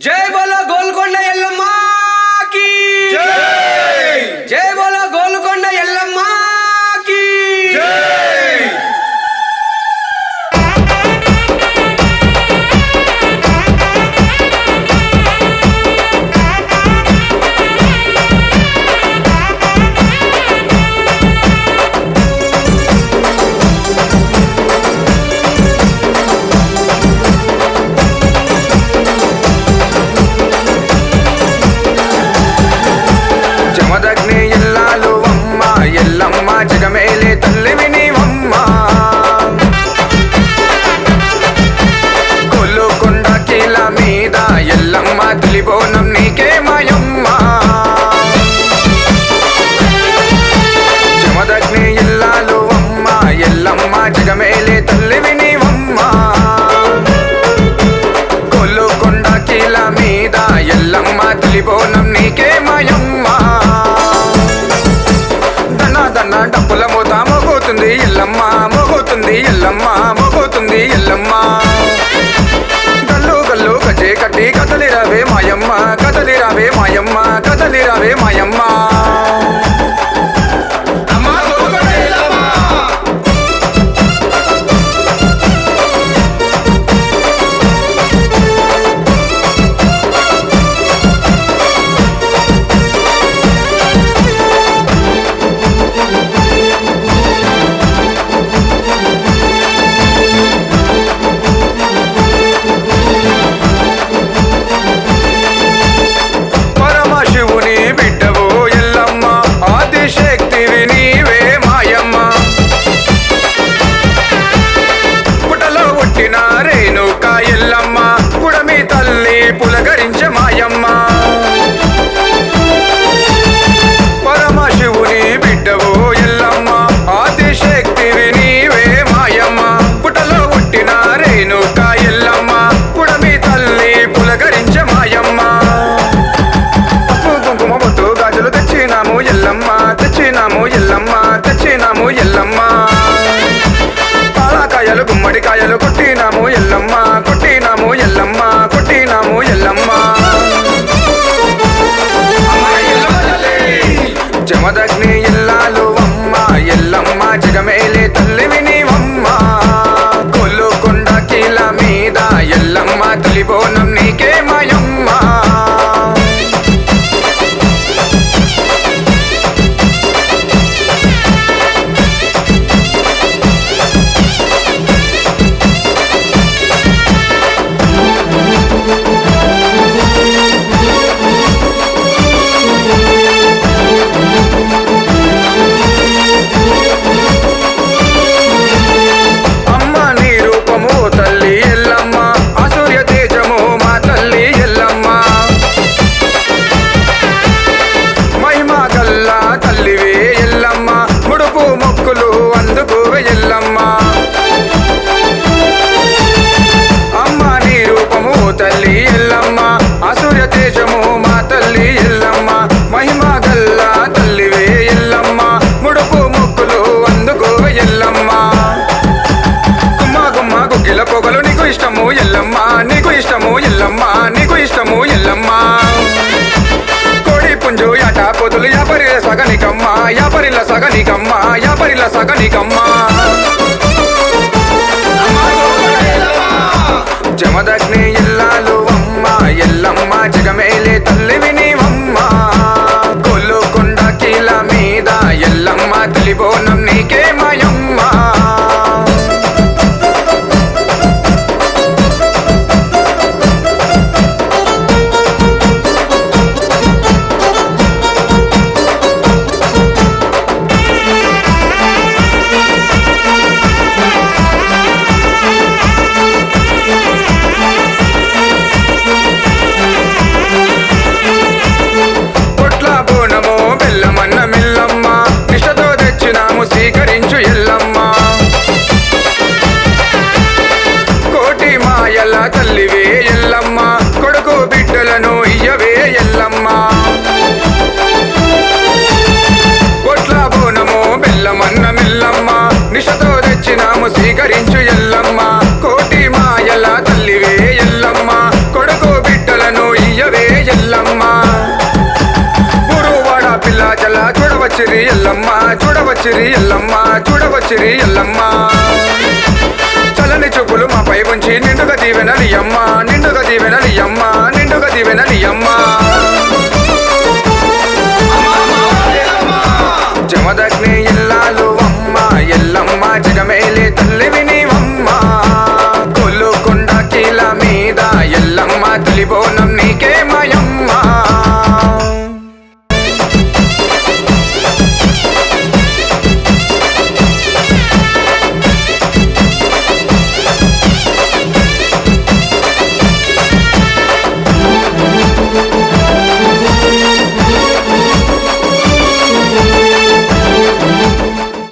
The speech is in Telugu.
జై బోలో గోల్కొండ ఎల్లమ్మకి జై జై బోలో గోల్కొండ ఎల్లమ్మకి జై జమదగ్ని ఎల్లాలు అమ్మ ఎల్లమ్మ జగమేలే తల్లివి నీవమ్మ కొల్లుకొండ కీల మీద ఎల్లమ్మ తొలిబోనం నీకే మాయమ్మ జమదగ్ని ఎల్లాలు అమ్మ ఎల్లమ్మ జగమేలే తల్లివి నీవమ్మ కొల్లుకొండ కీల మీద ఎల్లమ్మ తొలిబోనం నీకే మాయమ్మ దన్న డప్పుల మూత మోగుతుంది ఎల్లమ్మ మోగుతుంది ఎల్లమ్మ మోగుతుంది ఎల్లమ్మ గల్లు గల్లు గజే కట్టి కదలి రావే మాయమ్మ కదలి రావే మాయమ్మ కదలి రావే మాయమ్మ పరమశివుని బిడ్డవో ఎల్లమ్మ ఆదిశక్తివి నీవే మాయమ్మ పుటలో పుట్టిన రేణుక ఎల్లమ్మ పుడమి తల్లి పులకరించ మాయమ్మ పరమశివుని బిడ్డవో ఎల్లమ్మ ఆదిశక్తివి నీవే మాయమ్మ పుటలో పుట్టిన రేణుక ఎల్లమ్మ పుడమి తల్లి పులకరించ మాయమ్మ కుంకుమ బొట్టు గాజులు తెచ్చినాము ఎల్లమ్మ తెచ్చినాము ఎల్లమ్మ తెచ్చినాము ఎల్లమ్మ పాలకాయలు గుమ్మడికాయలు కొట్టినాము ఎల్లమ్మ కొట్టినాము ఎల్లమ్మ కొట్టినాము ఎల్లమ్మ జమదగ్ని ఎల్లాలు అమ్మ ఎల్లమ్మ జగమేలే తల్లివి నీవమ్మ కొల్లుకొండ కీల మీద ఎల్లమ్మ తొలిబోనం నీకే మాయమ్మ అమ్మ నీ రూపము తల్లి ఎల్లమ్మ అసూర్య తేజము మా తల్లి ఎల్లమ్మ మహిమా గల్లా తల్లివే ఎల్లమ్మ ముడుపు మొక్కులు అందుకోవే ఎల్లమ్మ అమ్మ నీ రూపము తల్లి ఎల్లమ్మ అసూర్య తేజము మా తల్లి ఎల్లమ్మ మహిమా గల్లా తల్లివే ఎల్లమ్మ ముడుపు మొక్కులు అందుకోవే ఎల్లమ్మ గుమ్మ గుమ్మ గుగ్గిల పొగలు నీకు ఇష్టము ఎల్లమ్మ నీకు ఇష్టము ఎల్లమ్మ నీకు ఇష్టము ఎల్లమ్మ కోడి పుంజు యాట పొదులు యాపరిల సగనికమ్మ యాపరిల సగనికమ్మ యాపరిల సగనికమ్మ జమదగ్ని ఎల్లాలు అమ్మ ఎల్లమ్మ జగమేలే తల్లివి నీవమ్మ కొల్లుకొండ కీల మీద ఎల్లమ్మ తొలిబోనం నీకే మాయమ్మ ఎల్లమ్మ గురువాడ పిల్ల చల్ల చూడవచ్చిరి ఎల్లమ్మ చూడవచ్చిరి ఎల్లమ్మ చూడవచ్చిరి ఎల్లమ్మ చల్లని చూపులు మాపై ఉంచి నిండుగా దీవెనలి అమ్మ నిండుగా దీవెనలి అమ్మ నిండుగా దీవెనలి అమ్మ